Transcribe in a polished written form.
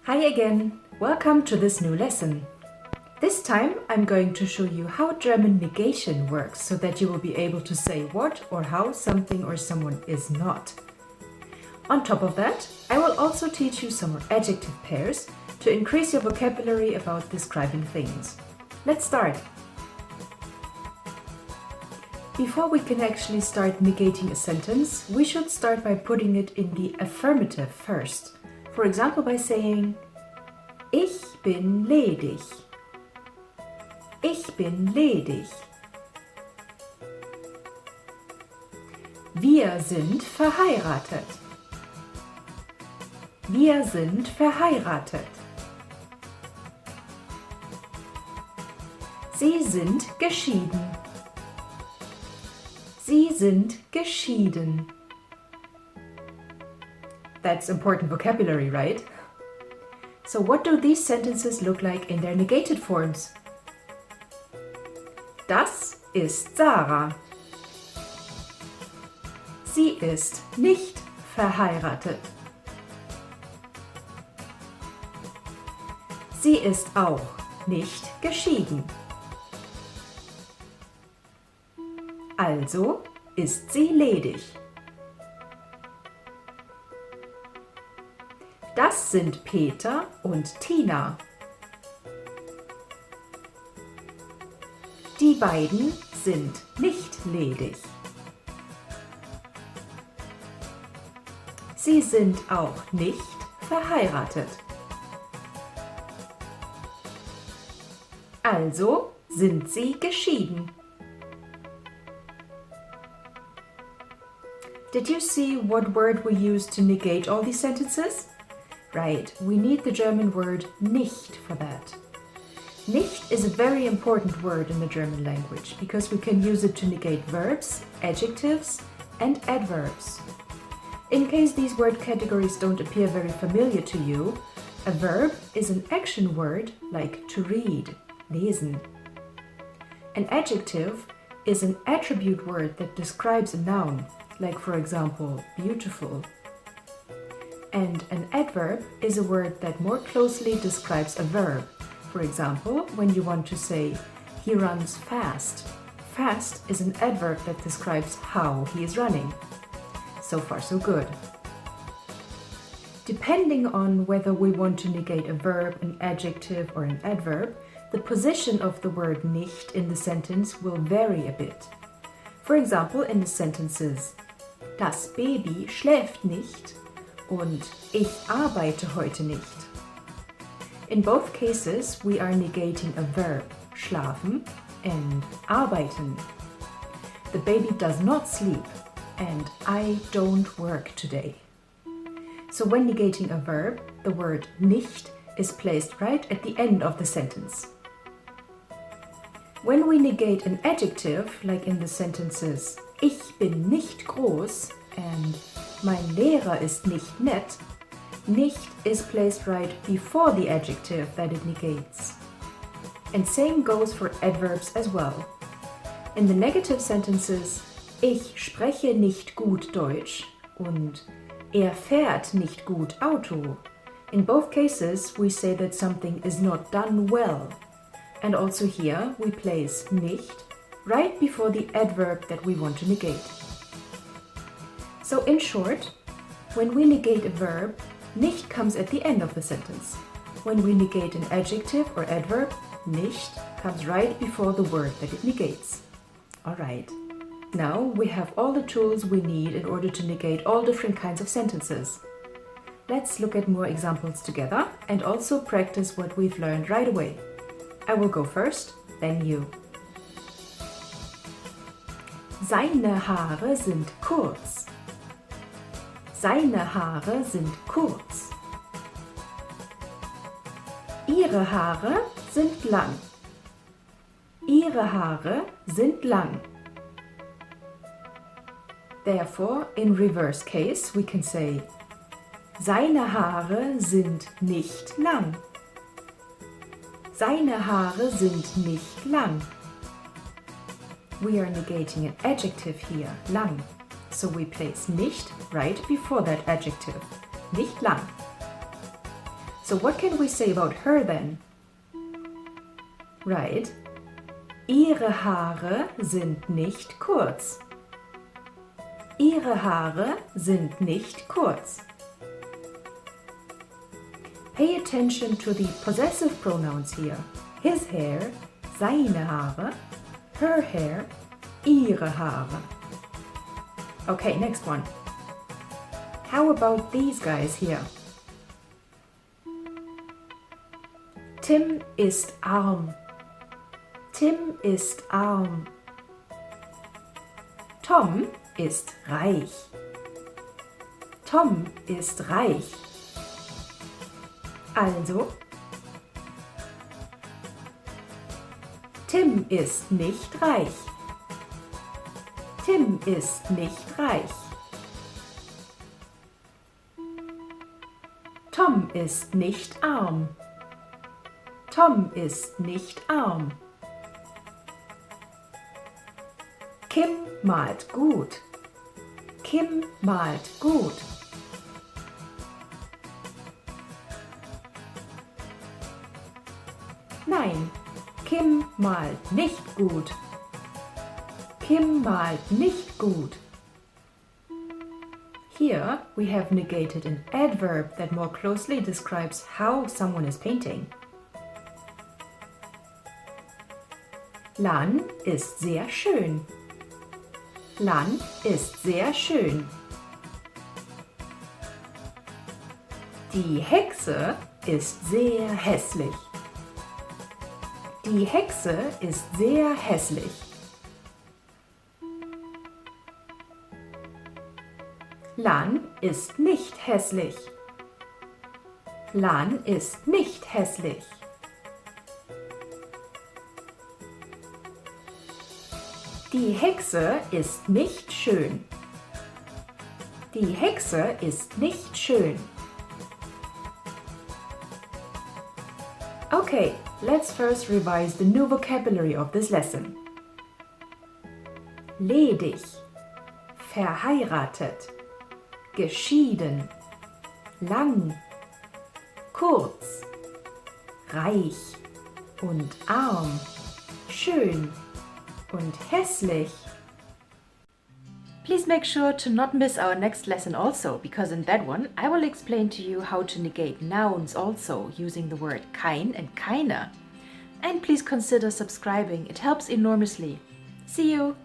Hi again! Welcome to this new lesson. This time I'm going to show you how German negation works so that you will be able to say what or how something or someone is not. On top of that, I will also teach you some adjective pairs to increase your vocabulary about describing things. Let's start! Before we can actually start negating a sentence, we should start by putting it in the affirmative first. For example, by saying, Ich bin ledig. Ich bin ledig. Wir sind verheiratet. Wir sind verheiratet. Sie sind geschieden. Sie sind geschieden. That's important vocabulary, right? So what do these sentences look like in their negated forms? Das ist Sarah. Sie ist nicht verheiratet. Sie ist auch nicht geschieden. Also ist sie ledig. Das sind Peter und Tina. Die beiden sind nicht ledig. Sie sind auch nicht verheiratet. Also sind sie geschieden. Did you see what word we used to negate all these sentences? Right, we need the German word nicht for that. Nicht is a very important word in the German language because we can use it to negate verbs, adjectives, and adverbs. In case these word categories don't appear very familiar to you, a verb is an action word like to read, lesen. An adjective is an attribute word that describes a noun, like for example, beautiful. And an adverb is a word that more closely describes a verb. For example, when you want to say, he runs fast. Fast is an adverb that describes how he is running. So far, so good. Depending on whether we want to negate a verb, an adjective, or an adverb, the position of the word nicht in the sentence will vary a bit. For example, in the sentences, das Baby schläft nicht und ich arbeite heute nicht. In both cases, we are negating a verb, schlafen, and arbeiten. The baby does not sleep, and I don't work today. So when negating a verb, the word nicht is placed right at the end of the sentence. When we negate an adjective, like in the sentences, ich bin nicht groß and mein Lehrer ist nicht nett, nicht is placed right before the adjective that it negates. And same goes for adverbs as well. In the negative sentences, ich spreche nicht gut Deutsch und fährt nicht gut Auto. In both cases, we say that something is not done well. And also here, we place nicht right before the adverb that we want to negate. So in short, when we negate a verb, nicht comes at the end of the sentence. When we negate an adjective or adverb, nicht comes right before the word that it negates. Alright, now we have all the tools we need in order to negate all different kinds of sentences. Let's look at more examples together and also practice what we've learned right away. I will go first, then you. Seine Haare sind kurz. Seine Haare sind kurz. Ihre Haare sind lang. Ihre Haare sind lang. Therefore, in reverse case, we can say, seine Haare sind nicht lang. Seine Haare sind nicht lang. we are negating an adjective here, lang. So we place nicht right before that adjective. Nicht lang. So what can we say about her then? Right. Ihre Haare sind nicht kurz. Ihre Haare sind nicht kurz. Pay attention to the possessive pronouns here. His hair, seine Haare, her hair, ihre Haare. Okay, next one. How about these guys here? Tim ist arm. Tim ist arm. Tom ist reich. Tom ist reich. Also, Tim ist nicht reich. Tim ist nicht reich. Tom ist nicht arm. Tom ist nicht arm. Kim malt gut. Kim malt gut. Nein, Kim malt nicht gut. Kim malt nicht gut. Here we have negated an adverb that more closely describes how someone is painting. Lan ist sehr schön. Lan ist sehr schön. Die Hexe ist sehr hässlich. Die Hexe ist sehr hässlich. Lan ist nicht hässlich. Lan ist nicht hässlich. Die Hexe ist nicht schön. Die Hexe ist nicht schön. Okay, let's first revise the new vocabulary of this lesson. Ledig, verheiratet, geschieden, lang, kurz, reich und arm, schön und hässlich. Please make sure to not miss our next lesson also, because in that one I will explain to you how to negate nouns also using the word kein and keine. And please consider subscribing, it helps enormously. See you!